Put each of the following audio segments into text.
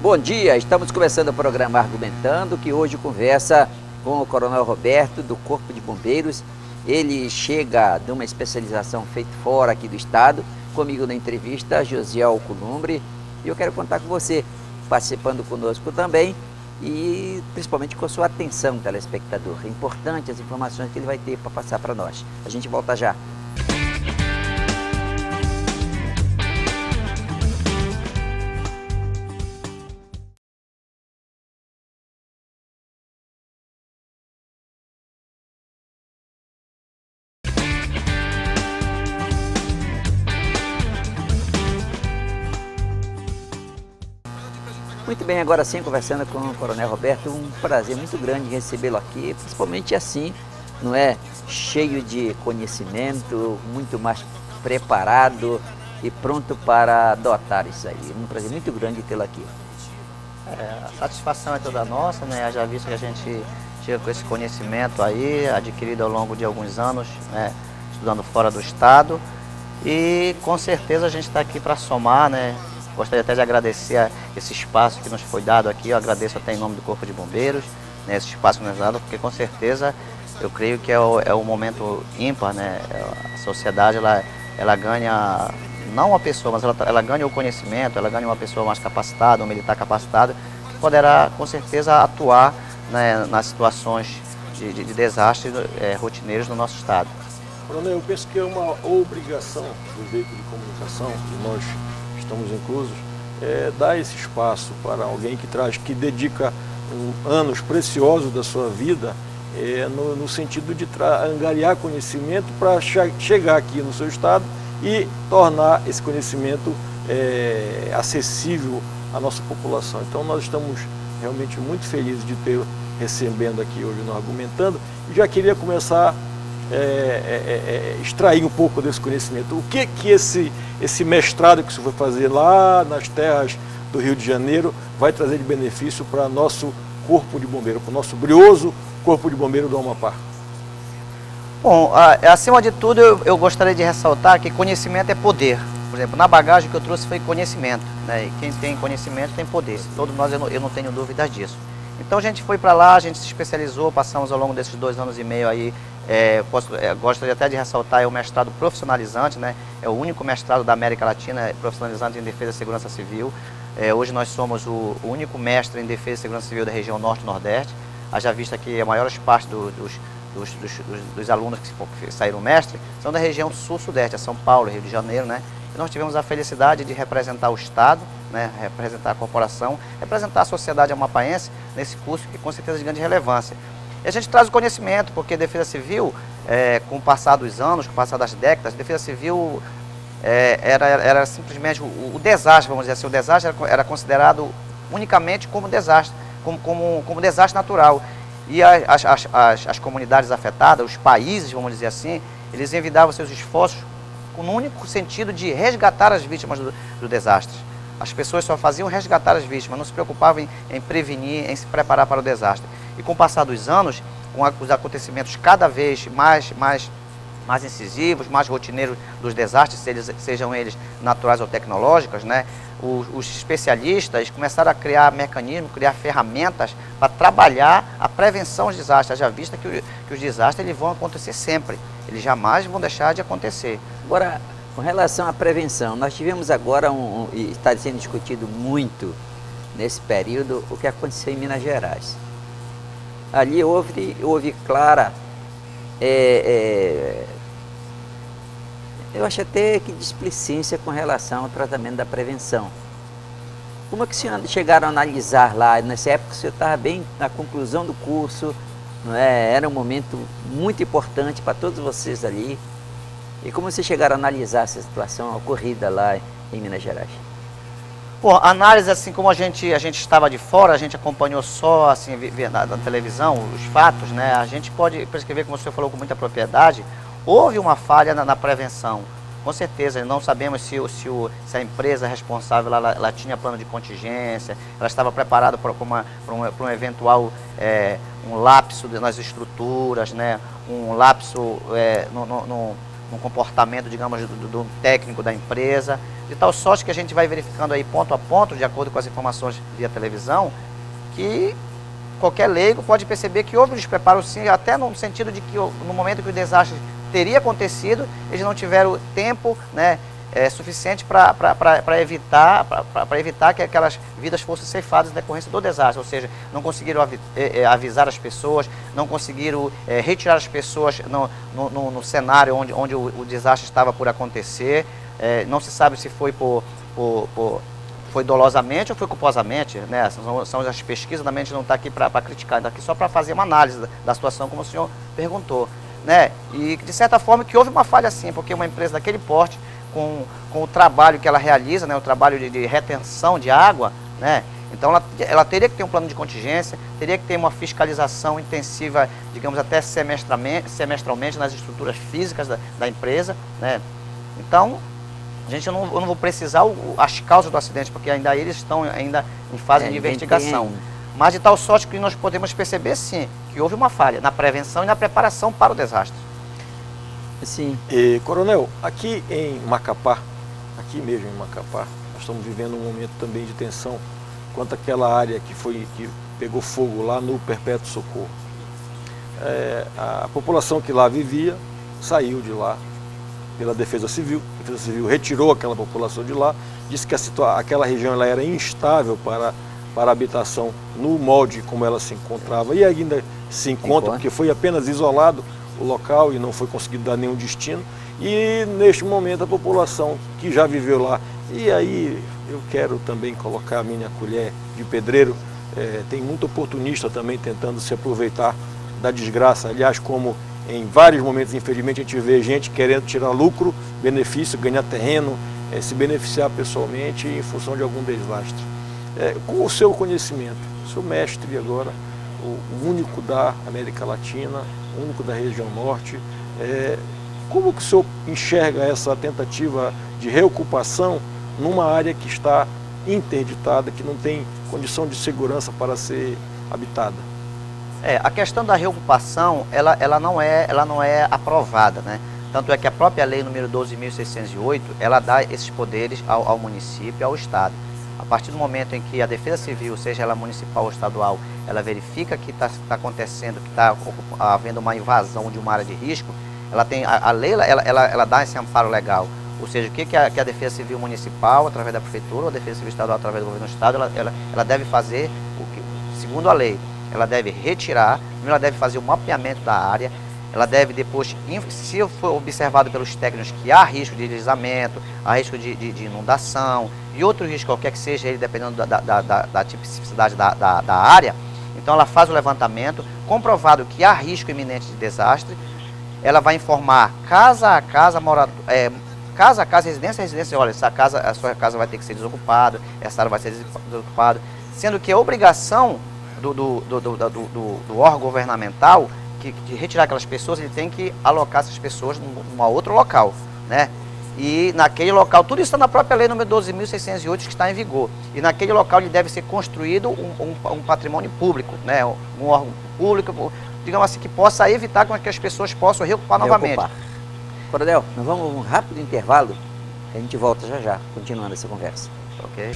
Bom dia, estamos começando o programa Argumentando, que hoje conversa com o Coronel Roberto, do Corpo de Bombeiros. Ele chega de uma especialização feita fora aqui do estado, comigo na entrevista, Josiel Columbre, e eu quero contar com você, participando conosco também, e principalmente com a sua atenção, telespectador. É importante as informações que ele vai ter para passar para nós. A gente volta já. Muito bem, agora sim, conversando com o Coronel Roberto, um prazer muito grande recebê-lo aqui, principalmente assim, não é? Cheio de conhecimento, muito mais preparado e pronto para adotar isso aí. Um prazer muito grande tê-lo aqui. A satisfação é toda nossa, né? Já visto que a gente chega com esse conhecimento aí, adquirido ao longo de alguns anos, né? Estudando fora do estado, e com certeza a gente está aqui para somar, né? Gostaria até de agradecer esse espaço que nos foi dado aqui. Eu agradeço até em nome do Corpo de Bombeiros, né, esse espaço que nos é dado, porque com certeza eu creio que é um momento ímpar, né? A sociedade ela ganha, não uma pessoa, mas ela ganha o conhecimento, ela ganha uma pessoa mais capacitada, um militar capacitado, que poderá com certeza atuar, né, nas situações de desastres rotineiros no nosso estado. Coronel, eu penso que é uma obrigação do veículo de comunicação, que nós estamos inclusos, dar esse espaço para alguém que dedica anos preciosos da sua vida no sentido de angariar conhecimento para chegar aqui no seu estado e tornar esse conhecimento acessível à nossa população. Então nós estamos realmente muito felizes de ter recebendo aqui hoje no Argumentando, e já queria começar extrair um pouco desse conhecimento. O que esse mestrado que você foi fazer lá nas terras do Rio de Janeiro vai trazer de benefício para nosso Corpo de Bombeiro, para o nosso brioso Corpo de Bombeiro do Amapá? Bom, acima de tudo eu gostaria de ressaltar que conhecimento é poder. Por exemplo, na bagagem que eu trouxe foi conhecimento, né? E quem tem conhecimento tem poder. Todos nós, eu não tenho dúvidas disso. Então a gente foi para lá, a gente se especializou, passamos ao longo desses 2 anos e meio aí. Gostaria até de ressaltar, é o mestrado profissionalizante, né? É o único mestrado da América Latina profissionalizante em Defesa e Segurança Civil. Hoje nós somos o único mestre em Defesa e Segurança Civil da região Norte e Nordeste. Haja vista que a maior parte dos alunos que saíram mestre são da região Sul-Sudeste, São Paulo, Rio de Janeiro, né? E nós tivemos a felicidade de representar o Estado, né? Representar a corporação, representar a sociedade amapaense nesse curso que com certeza é de grande relevância. E a gente traz o conhecimento, porque Defesa Civil, com o passar dos anos, com o passar das décadas, Defesa Civil era simplesmente o desastre, vamos dizer assim. O desastre era considerado unicamente como desastre, como desastre natural. E as comunidades afetadas, os países, vamos dizer assim, eles envidavam seus esforços com o único sentido de resgatar as vítimas do desastre. As pessoas só faziam resgatar as vítimas, não se preocupavam em prevenir, em se preparar para o desastre. E com o passar dos anos, com os acontecimentos cada vez mais incisivos, mais rotineiros dos desastres, sejam eles naturais ou tecnológicos, né? Os especialistas começaram a criar mecanismos, criar ferramentas para trabalhar a prevenção dos desastres, já vista que os desastres eles vão acontecer sempre, eles jamais vão deixar de acontecer. Agora, com relação à prevenção, nós tivemos agora, e está sendo discutido muito nesse período, o que aconteceu em Minas Gerais. Ali houve clara, eu acho até que displicência com relação ao tratamento da prevenção. Como é que os senhores chegaram a analisar lá? Nessa época o senhor estava bem na conclusão do curso, não é? Era um momento muito importante para todos vocês ali. E como vocês chegaram a analisar essa situação ocorrida lá em Minas Gerais? Bom, análise, assim como a gente estava de fora, a gente acompanhou só assim, na televisão os fatos, né? A gente pode prescrever, como o senhor falou com muita propriedade, houve uma falha na prevenção. Com certeza, não sabemos se a empresa responsável ela tinha plano de contingência, ela estava preparada para um eventual um lapso nas estruturas, né? Um lapso no comportamento, digamos, do técnico da empresa. de tal sorte que a gente vai verificando aí ponto a ponto, de acordo com as informações via televisão, que qualquer leigo pode perceber que houve um despreparo sim, até no sentido de que no momento que o desastre teria acontecido, eles não tiveram tempo, né, suficiente para evitar que aquelas vidas fossem ceifadas em decorrência do desastre, ou seja, não conseguiram avisar as pessoas, não conseguiram retirar as pessoas no cenário onde o desastre estava por acontecer, não se sabe se foi foi dolosamente ou foi culposamente, né? São as pesquisas, a gente não está aqui para criticar, está aqui só para fazer uma análise da situação, como o senhor perguntou, né? E de certa forma que houve uma falha sim, porque uma empresa daquele porte, com o trabalho que ela realiza, né, o trabalho de retenção de água, né, então ela teria que ter um plano de contingência, teria que ter uma fiscalização intensiva, digamos até semestralmente nas estruturas físicas da empresa, né. Então, eu não vou precisar as causas do acidente, porque ainda eles estão ainda em fase de investigação. Mas de tal sorte que nós podemos perceber sim, que houve uma falha na prevenção e na preparação para o desastre. Sim. Coronel, aqui em Macapá, aqui mesmo em Macapá, nós estamos vivendo um momento também de tensão quanto àquela área que pegou fogo lá no Perpétuo Socorro. A população que lá vivia saiu de lá pela Defesa Civil. A Defesa Civil retirou aquela população de lá, disse que aquela região ela era instável para a habitação no molde como ela se encontrava, e ainda se encontra, porque foi apenas isolado o local e não foi conseguido dar nenhum destino. E neste momento a população que já viveu lá, e aí eu quero também colocar a minha colher de pedreiro, tem muito oportunista também tentando se aproveitar da desgraça, aliás, como em vários momentos infelizmente a gente vê gente querendo tirar lucro, benefício, ganhar terreno, se beneficiar pessoalmente em função de algum desastre. Com o seu conhecimento, o seu mestre agora, o único da América Latina, o único da região norte, como que o senhor enxerga essa tentativa de reocupação numa área que está interditada, que não tem condição de segurança para ser habitada? A questão da reocupação, ela não é aprovada, né? Tanto é que a própria lei número 12.608, ela dá esses poderes ao município e ao Estado. A partir do momento em que a Defesa Civil, seja ela municipal ou estadual, ela verifica que está acontecendo, que está havendo uma invasão de uma área de risco, ela tem a lei, ela dá esse amparo legal. Ou seja, o que a Defesa Civil municipal, através da prefeitura, ou a Defesa Civil estadual, através do governo do estado, ela deve fazer, segundo a lei, ela deve retirar, ela deve fazer o mapeamento da área, ela deve depois, se for observado pelos técnicos que há risco de deslizamento, há risco de inundação e outro risco qualquer que seja ele, dependendo da tipicidade da área, então ela faz o levantamento, comprovado que há risco iminente de desastre, ela vai informar casa a casa, residência a residência, olha, a sua casa vai ter que ser desocupada, essa área vai ser desocupada, sendo que a obrigação do órgão governamental de retirar aquelas pessoas, ele tem que alocar essas pessoas num outro local, né? E naquele local, tudo isso está na própria lei número 12.608 que está em vigor. E naquele local ele deve ser construído um patrimônio público, né? Um órgão público, digamos assim, que possa evitar que as pessoas possam reocupar novamente. Coronel, nós vamos a um rápido intervalo, a gente volta já, continuando essa conversa. Ok.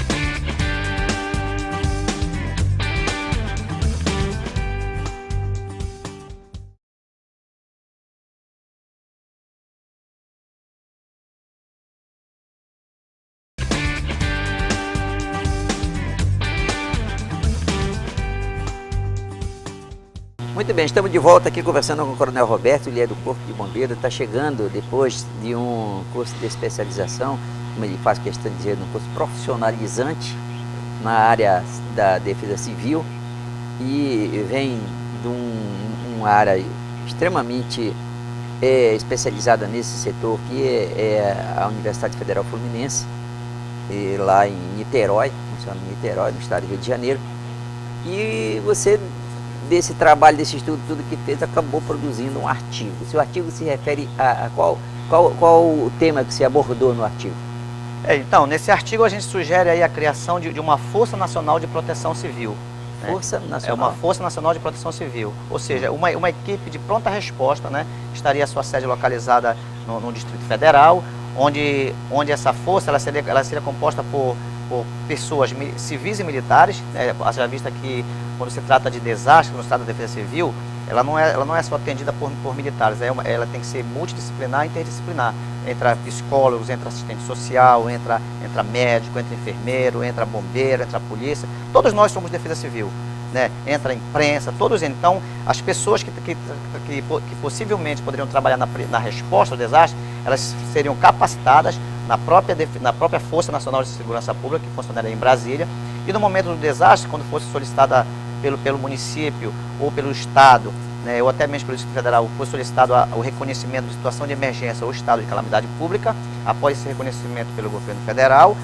Muito bem, estamos de volta aqui conversando com o Coronel Roberto, ele é do Corpo de Bombeiros, está chegando depois de um curso de especialização, como ele faz questão de dizer, um curso profissionalizante na área da Defesa Civil e vem de uma área extremamente especializada nesse setor, que é a Universidade Federal Fluminense, lá em Niterói, funciona em Niterói, no estado do Rio de Janeiro, e você, desse trabalho, desse estudo, tudo que fez, acabou produzindo um artigo. Seu artigo se refere a qual o tema que você abordou no artigo? Então, nesse artigo a gente sugere aí a criação de uma Força Nacional de Proteção Civil. Força Nacional? É uma Força Nacional de Proteção Civil, ou seja, uma equipe de pronta resposta, né? Estaria a sua sede localizada no Distrito Federal, onde essa força ela seria composta por pessoas civis e militares, né? Já vista que quando se trata de desastre no estado da defesa civil, ela não é só atendida por militares, ela tem que ser multidisciplinar e interdisciplinar. Entra psicólogos, entra assistente social, entra médico, entra enfermeiro, entra bombeiro, entra polícia. Todos nós somos defesa civil, né? Entra a imprensa, todos. Então, as pessoas que possivelmente poderiam trabalhar na resposta ao desastre, elas seriam capacitadas na própria Força Nacional de Segurança Pública, que funcionaria em Brasília, e no momento do desastre, quando fosse solicitada pelo município ou pelo Estado, né, ou até mesmo pelo Distrito Federal, foi solicitado o reconhecimento de situação de emergência ou estado de calamidade pública. Após esse reconhecimento pelo governo federal,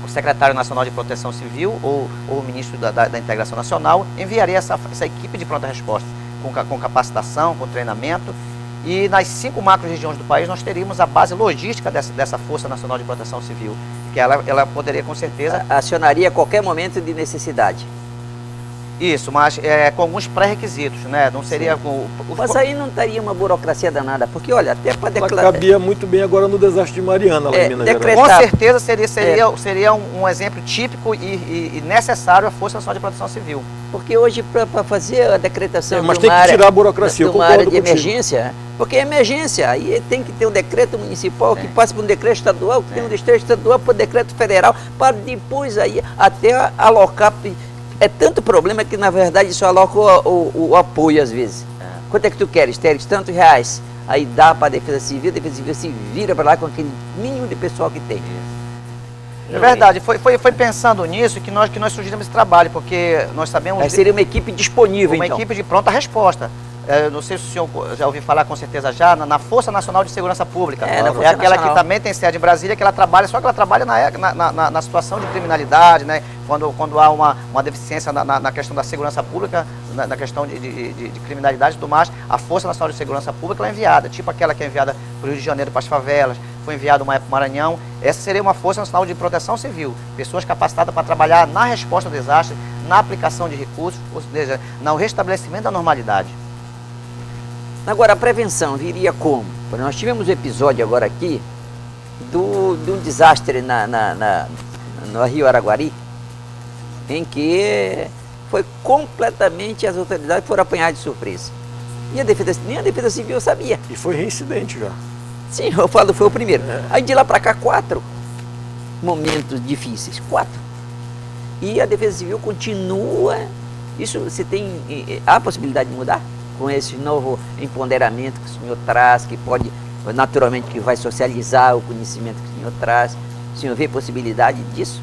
o secretário nacional de Proteção Civil ou o ministro da Integração Nacional enviaria essa equipe de pronta resposta com capacitação, com treinamento. E nas 5 macro-regiões do país nós teríamos a base logística dessa Força Nacional de Proteção Civil, que ela poderia com certeza... Acionaria a qualquer momento de necessidade. Isso, mas com alguns pré-requisitos, né? Não seria com... Mas aí não estaria uma burocracia danada, porque olha, até para declarar... Cabia muito bem agora no desastre de Mariana, lá em Minas Gerais. Com certeza seria um exemplo típico e necessário a Força Nacional de Proteção Civil. Porque hoje, para fazer a decretação mas tem que tirar a burocracia, eu de uma área de concordo contigo. Emergência, porque é emergência, aí tem que ter um decreto municipal que passe por um decreto estadual, que tem um decreto estadual por decreto federal, para depois aí até alocar. É tanto problema que na verdade só aloca o apoio às vezes. Quanto é que tu queres? Teres tantos reais. Aí dá para a Defesa Civil se vira para lá com aquele mínimo de pessoal que tem. É verdade, foi pensando nisso que nós sugerimos esse trabalho, porque nós sabemos... Aí seria uma equipe disponível, uma equipe de pronta resposta. Não sei se o senhor já ouviu falar, com certeza já, na Força Nacional de Segurança Pública. É aquela que também tem sede em Brasília, que ela trabalha, só que ela trabalha na situação de criminalidade, né? Quando há uma deficiência na questão da segurança pública, na questão de criminalidade e tudo mais, a Força Nacional de Segurança Pública ela é enviada, tipo aquela que é enviada para o Rio de Janeiro, para as favelas, foi enviada uma época para o Maranhão. Essa seria uma Força Nacional de Proteção Civil, pessoas capacitadas para trabalhar na resposta ao desastre, na aplicação de recursos, ou seja, no restabelecimento da normalidade. Agora, a prevenção viria como? Nós tivemos um episódio agora aqui de um desastre no Rio Araguari, em que foi completamente, as autoridades foram apanhadas de surpresa. Nem a Defesa Civil sabia. E foi reincidente já. Sim, eu falo, foi o primeiro. Aí de lá para cá, 4 momentos difíceis, 4. E a Defesa Civil continua. Isso você tem a possibilidade de mudar? Com esse novo empoderamento que o senhor traz, que pode, naturalmente, que vai socializar o conhecimento que o senhor traz. O senhor vê possibilidade disso?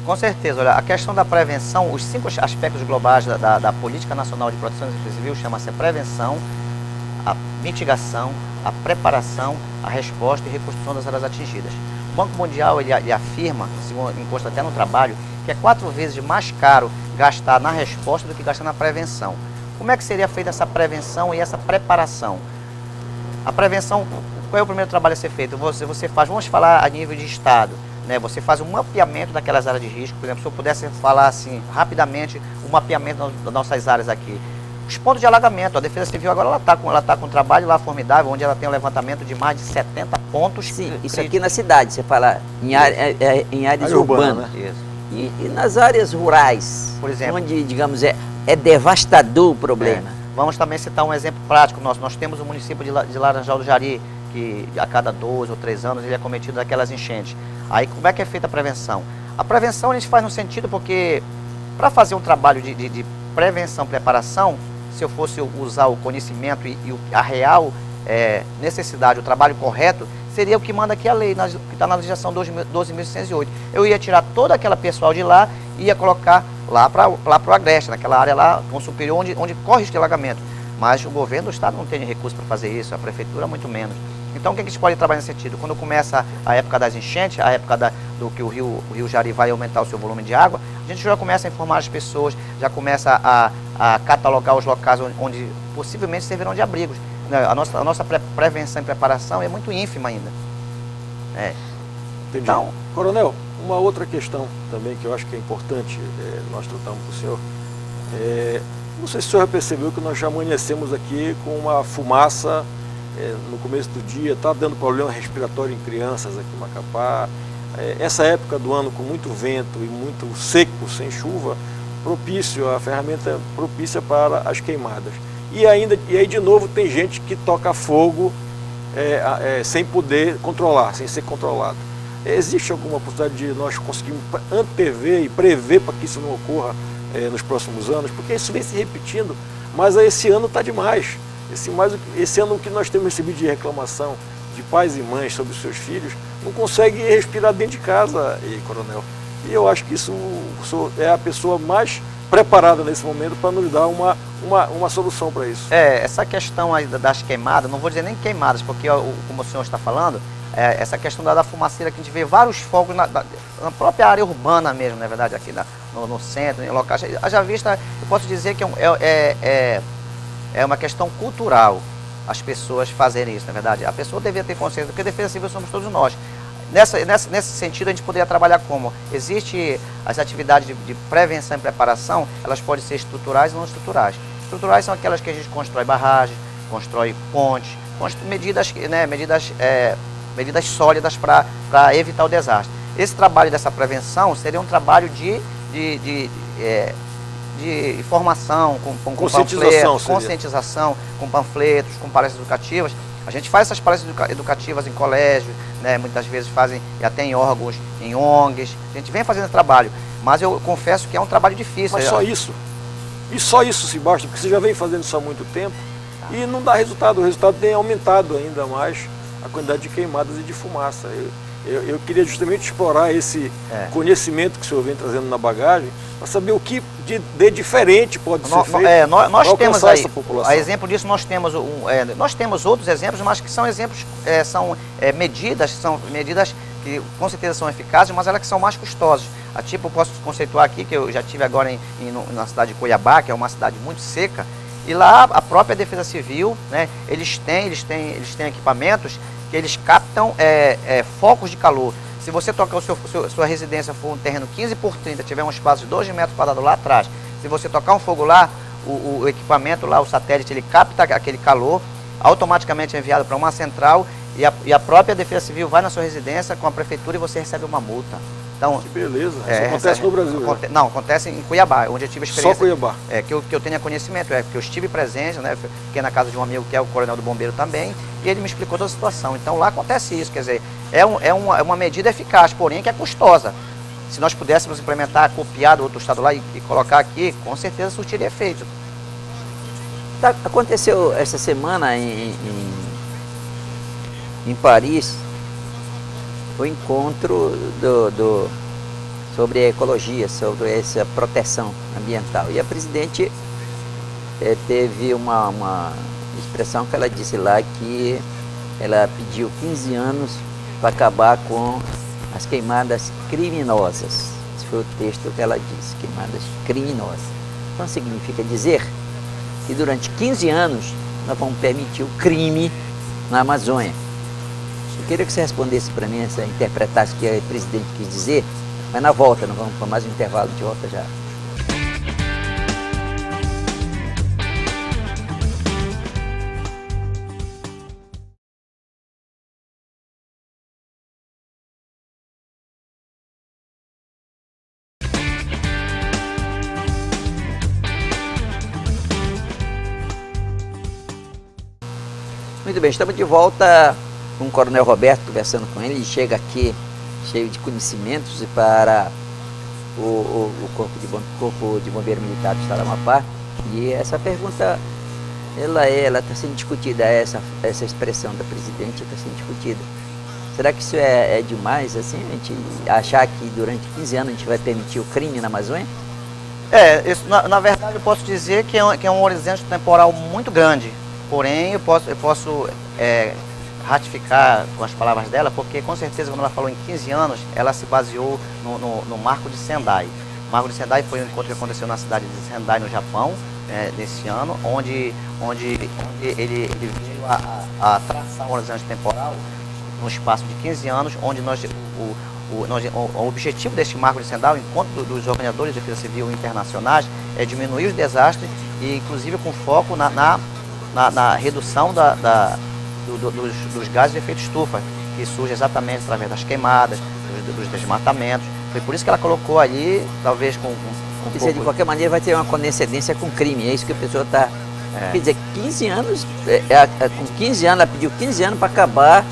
Com certeza. Olha, a questão da prevenção, os 5 aspectos globais da Política Nacional de Proteção Civil chama-se a prevenção, a mitigação, a preparação, a resposta e reconstrução das áreas atingidas. O Banco Mundial ele afirma, segundo encosta até no trabalho, que é 4 vezes mais caro gastar na resposta do que gastar na prevenção. Como é que seria feita essa prevenção e essa preparação? A prevenção, qual é o primeiro trabalho a ser feito? Você faz, vamos falar a nível de estado, né? Você faz um mapeamento daquelas áreas de risco. Por exemplo, se eu pudesse falar assim, rapidamente, o mapeamento das nossas áreas aqui. Os pontos de alagamento, a Defesa Civil agora ela tá com um trabalho lá formidável, onde ela tem um levantamento de mais de 70 pontos. Sim, isso aqui na cidade, você fala em áreas urbanas. Né? Isso. E nas áreas rurais, por exemplo, onde, digamos, é devastador o problema. Vamos também citar um exemplo prático nosso. Nós temos o município de Laranjal do Jari, que a cada 2 ou 3 anos ele é cometido daquelas enchentes. Aí como é que é feita a prevenção? A prevenção a gente faz no sentido porque, para fazer um trabalho de prevenção, preparação, se eu fosse usar o conhecimento e a real necessidade, o trabalho correto, seria o que manda aqui a lei, que está na legislação 12.608. Eu ia tirar toda aquela pessoal de lá e ia colocar lá para o Agreste, naquela área lá, com superior, onde corre este alagamento. Mas o governo do estado não tem recurso para fazer isso, a prefeitura muito menos. Então o que a gente pode trabalhar nesse sentido? Quando começa a época das enchentes, a época do que o rio Jari vai aumentar o seu volume de água, a gente já começa a informar as pessoas, já começa a catalogar os locais onde possivelmente servirão de abrigos. A nossa prevenção e preparação é muito ínfima ainda. Entendi. Então, Coronel, uma outra questão também que eu acho que é importante nós tratarmos com o senhor. Não sei se o senhor já percebeu que nós já amanhecemos aqui com uma fumaça no começo do dia, está dando problema respiratório em crianças aqui em Macapá. Essa época do ano com muito vento e muito seco, sem chuva, a ferramenta propícia para as queimadas. E aí de novo tem gente que toca fogo sem poder controlar, sem ser controlado. Existe alguma possibilidade de nós conseguirmos antever e prever para que isso não ocorra nos próximos anos? Porque isso vem se repetindo, mas esse ano está demais. Esse ano que nós temos recebido de reclamação de pais e mães sobre os seus filhos, não consegue respirar dentro de casa, coronel. E eu acho que isso é a pessoa mais preparada nesse momento para nos dar uma solução para isso. Essa questão aí das queimadas, não vou dizer nem queimadas, porque como o senhor está falando, essa questão da fumaceira, que a gente vê vários fogos na própria área urbana mesmo, na verdade, aqui no centro, em locais. Já vista, eu posso dizer que é uma questão cultural as pessoas fazerem isso, na verdade. A pessoa deveria ter consciência, porque defesa civil somos todos nós. Nesse sentido, a gente poderia trabalhar como? Existe as atividades de prevenção e preparação, elas podem ser estruturais e não estruturais. Estruturais são aquelas que a gente constrói barragens, constrói pontes, medidas sólidas para evitar o desastre. Esse trabalho dessa prevenção seria um trabalho de informação, com conscientização, com panfletos, com palestras educativas. A gente faz essas palestras educativas em colégios, né, muitas vezes fazem até em órgãos, em ONGs. A gente vem fazendo esse trabalho, mas eu confesso que é um trabalho difícil. Mas só isso? E só isso se basta? Porque você já vem fazendo isso há muito tempo e não dá resultado. O resultado tem aumentado ainda mais a quantidade de queimadas e de fumaça. Eu queria justamente explorar esse conhecimento que o senhor vem trazendo na bagagem, para saber o que de diferente pode ser feito nós temos aí, essa população. A exemplo disso, nós temos outros exemplos, mas que são exemplos, medidas que com certeza são eficazes, mas elas que são mais custosas. Eu posso conceituar aqui, que eu já tive agora na cidade de Cuiabá, que é uma cidade muito seca, e lá a própria Defesa Civil, né, eles têm equipamentos que eles captam focos de calor. Se você tocar sua residência for um terreno 15 por 30, tiver um espaço de 2 metros quadrados lá atrás, se você tocar um fogo lá, o equipamento lá, o satélite, ele capta aquele calor, automaticamente é enviado para uma central e a própria Defesa Civil vai na sua residência com a prefeitura e você recebe uma multa. Então, que beleza, isso acontece no Brasil. Não, acontece em Cuiabá, onde eu tive experiência. Só Cuiabá? Que eu tenha conhecimento, porque eu estive presente, né, fiquei na casa de um amigo que é o coronel do bombeiro também, e ele me explicou toda a situação. Então lá acontece isso, quer dizer, é uma medida eficaz, porém que é custosa. Se nós pudéssemos implementar, copiar do outro estado lá e colocar aqui, com certeza surtiria efeito. Aconteceu essa semana em Paris o encontro sobre a ecologia, sobre essa proteção ambiental. E a presidente teve uma expressão que ela disse lá que ela pediu 15 anos para acabar com as queimadas criminosas. Esse foi o texto que ela disse, queimadas criminosas. Então significa dizer que durante 15 anos nós vamos permitir o crime na Amazônia. Eu queria que você respondesse para mim, interpretasse o que a presidente quis dizer, mas na volta, nós vamos para mais um intervalo, de volta já. Muito bem, estamos de volta com o Coronel Roberto, conversando com ele. Ele chega aqui cheio de conhecimentos para o Corpo de Bombeiro Militar do Estado do Amapá. E essa pergunta, ela está sendo discutida, essa expressão da presidente está sendo discutida. Será que isso é demais, assim, a gente achar que durante 15 anos a gente vai permitir o crime na Amazônia? Isso, na verdade eu posso dizer que é um horizonte temporal muito grande. Porém, eu posso ratificar com as palavras dela, porque com certeza quando ela falou em 15 anos, ela se baseou no Marco de Sendai. O Marco de Sendai foi um encontro que aconteceu na cidade de Sendai, no Japão, desse ano, onde ele veio a traçar um horizonte temporal num espaço de 15 anos, onde o objetivo deste Marco de Sendai, o encontro dos organizadores de defesa civil internacionais, é diminuir os desastres, e inclusive com foco na redução dos gases de efeito estufa, que surge exatamente através das queimadas, dos desmatamentos. Foi por isso que ela colocou ali, talvez com Isso de qualquer maneira vai ter uma condescendência com crime, é isso que a pessoa está... Quer dizer, 15 anos, com 15 anos, ela pediu 15 anos para acabar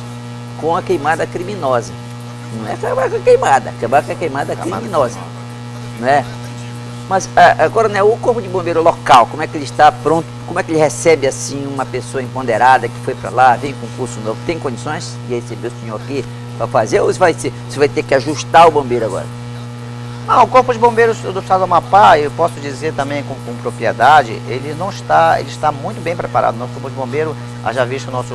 com a queimada criminosa. Não é acabar com a queimada, acabar com a queimada criminosa. Não é? Mas, Coronel, o Corpo de Bombeiro local, como é que ele está pronto? Como é que ele recebe, assim, uma pessoa empoderada que foi para lá, vem com curso novo? Tem condições de receber o senhor aqui para fazer? Ou você vai ter que ajustar o bombeiro agora? O Corpo de Bombeiros do Estado do Amapá, eu posso dizer também com propriedade, ele está muito bem preparado. Nosso Corpo de Bombeiro, já visto nosso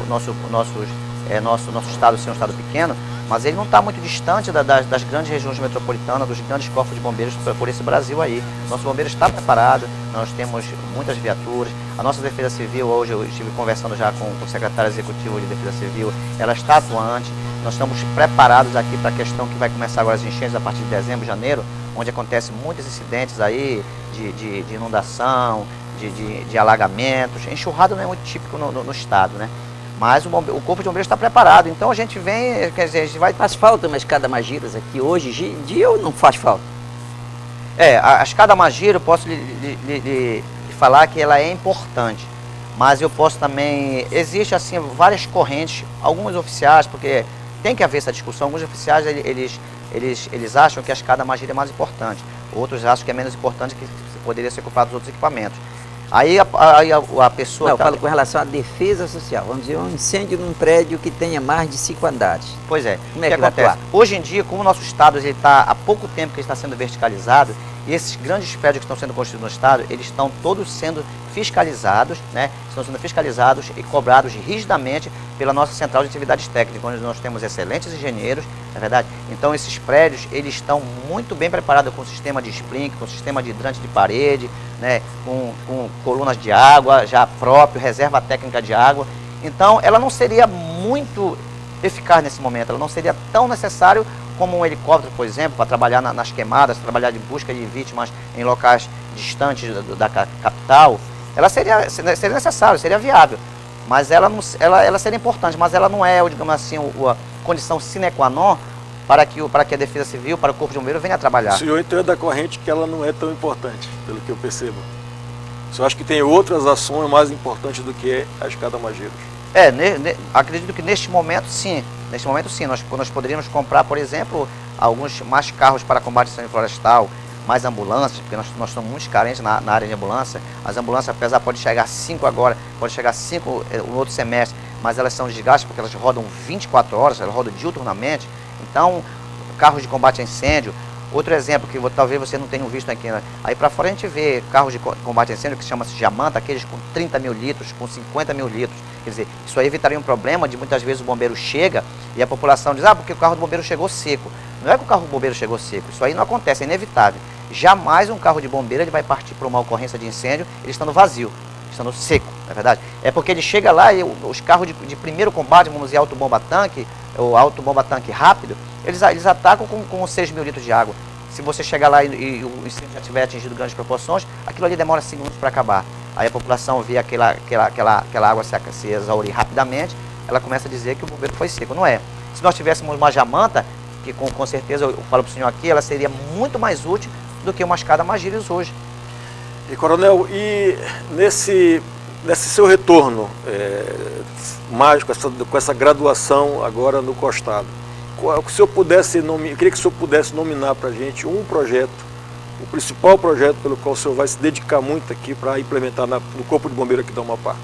estado ser um estado pequeno, mas ele não está muito distante das grandes regiões metropolitanas, dos grandes corpos de bombeiros por esse Brasil aí. Nosso bombeiro está preparado, nós temos muitas viaturas. A nossa Defesa Civil, hoje eu estive conversando já com o secretário executivo de Defesa Civil, ela está atuante. Nós estamos preparados aqui para a questão que vai começar agora as enchentes a partir de dezembro, janeiro, onde acontecem muitos incidentes aí de inundação, de alagamentos. Enxurrada não é muito típico no estado, né? Mas o Corpo de Bombeiros está preparado, então a gente vem, quer dizer, a gente vai... Faz falta uma escada Magiras aqui hoje em dia ou não faz falta? A escada Magira, eu posso lhe falar que ela é importante, mas eu posso também... Existe, assim, várias correntes, alguns oficiais, porque tem que haver essa discussão, alguns oficiais, eles acham que a escada Magira é mais importante, outros acham que é menos importante, que poderia ser ocupado dos outros equipamentos. Aí a pessoa... Não, eu falo com relação à defesa social. Vamos dizer, um incêndio num prédio que tenha mais de 5 andares. Pois é. Como é que vai acontece? atuar? Hoje em dia, como o nosso estado está há pouco tempo que ele está sendo verticalizado, e esses grandes prédios que estão sendo construídos no estado, eles estão todos sendo fiscalizados, né? Estão sendo fiscalizados e cobrados rigidamente pela nossa central de atividades técnicas, onde nós temos excelentes engenheiros, não é verdade? Então esses prédios, eles estão muito bem preparados com sistema de sprinkler, com sistema de hidrante de parede, né? Com colunas de água já próprio, reserva técnica de água. Então ela não seria muito eficaz nesse momento, ela não seria tão necessário como um helicóptero, por exemplo, para trabalhar nas queimadas, trabalhar de busca de vítimas em locais distantes da capital. Ela seria necessário, seria viável, mas ela seria importante, mas ela não é, digamos assim, a condição sine qua non para que a Defesa Civil, para o Corpo de Bombeiros venha trabalhar. O senhor então é da corrente que ela não é tão importante, pelo que eu percebo. O senhor acha que tem outras ações mais importantes do que a escada Mageiros? Acredito que neste momento sim. Neste momento sim, nós poderíamos comprar, por exemplo, alguns mais carros para combate a incêndio florestal, mais ambulâncias, porque nós estamos muito carentes na área de ambulância. As ambulâncias, apesar pode chegar 5 agora, pode chegar 5 no outro semestre, mas elas são desgastes porque elas rodam 24 horas, elas rodam diuturnamente. Então, carros de combate a incêndio. Outro exemplo que talvez você não tenha visto aqui, né? Aí para fora a gente vê carros de combate a incêndio que chama-se Jamanta, aqueles com 30 mil litros, com 50 mil litros. Quer dizer, isso aí evitaria um problema de muitas vezes o bombeiro chega e a população diz, porque o carro do bombeiro chegou seco. Não é que o carro do bombeiro chegou seco, isso aí não acontece, é inevitável. Jamais um carro de bombeiro ele vai partir para uma ocorrência de incêndio ele estando vazio, estando seco, não é verdade? É porque ele chega lá e os carros de primeiro combate, vamos dizer, autobomba-tanque, ou autobomba-tanque rápido, eles atacam com 6 mil litros de água. Se você chegar lá e o incêndio já tiver atingido grandes proporções, aquilo ali demora 5 minutos para acabar. Aí a população vê aquela água se exaurir rapidamente, ela começa a dizer que o bombeiro foi seco. Não é. Se nós tivéssemos uma Jamanta, que com certeza, eu falo para o senhor aqui, ela seria muito mais útil do que uma escada Magiris hoje. E Coronel, e nesse seu retorno mágico, com essa graduação agora no Costado, se eu queria que o senhor pudesse nominar para a gente um projeto, o principal projeto pelo qual o senhor vai se dedicar muito aqui para implementar no Corpo de Bombeiro aqui do Amapá.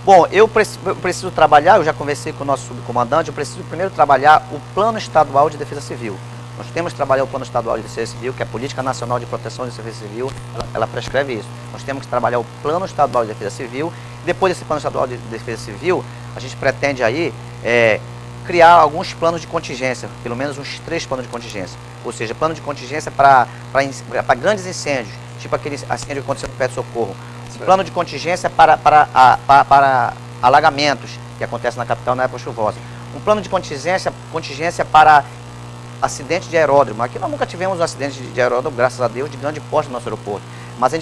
Bom, eu preciso trabalhar, eu já conversei com o nosso subcomandante, eu preciso primeiro trabalhar o Plano Estadual de Defesa Civil. Nós temos que trabalhar o Plano Estadual de Defesa Civil, que é a Política Nacional de Proteção de Defesa Civil, ela prescreve isso. Nós temos que trabalhar o Plano Estadual de Defesa Civil. Depois desse Plano Estadual de Defesa Civil, a gente pretende aí criar alguns planos de contingência, pelo menos uns 3 planos de contingência. Ou seja, plano de contingência para grandes incêndios, tipo aquele incêndio que aconteceu no Pé de Socorro. Plano de contingência para alagamentos, que acontece na capital na época chuvosa. Um plano de contingência para acidente de aeródromo. Aqui nós nunca tivemos um acidente de aeródromo, graças a Deus, de grande porte no nosso aeroporto. Mas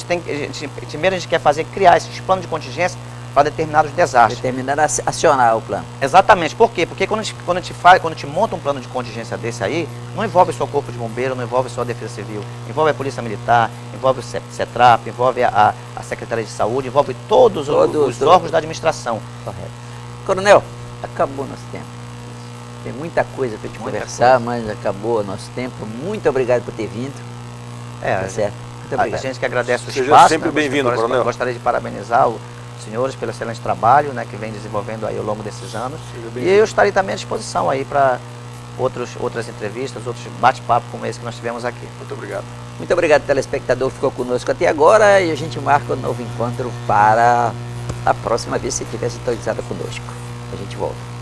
primeiro a gente quer criar esses planos de contingência para determinados desastres. Determinando a acionar o plano. Exatamente. Por quê? Porque quando a gente monta um plano de contingência desse aí, não envolve só o Corpo de Bombeiro, não envolve só a Defesa Civil, envolve a Polícia Militar, envolve o CETRAP, envolve a Secretaria de Saúde, envolve todos os órgãos da administração. Correto. Coronel, acabou nosso tempo. Tem muita coisa para te conversar, mas acabou o nosso tempo. Muito obrigado por ter vindo. Tá certo? Muito A obrigado. gente que agradece o Seja espaço. sempre bem-vindo, Coronel. Gostaria de parabenizar os senhores pelo excelente trabalho, né, que vem desenvolvendo aí ao longo desses anos. Seja E bem-vindo. eu estarei também à disposição aí para outras entrevistas, outros bate-papo como esse que nós tivemos aqui. Muito obrigado. Muito obrigado, telespectador, que ficou conosco até agora. E a gente marca um novo encontro para a próxima vez, se estiver sintonizado conosco. A gente volta.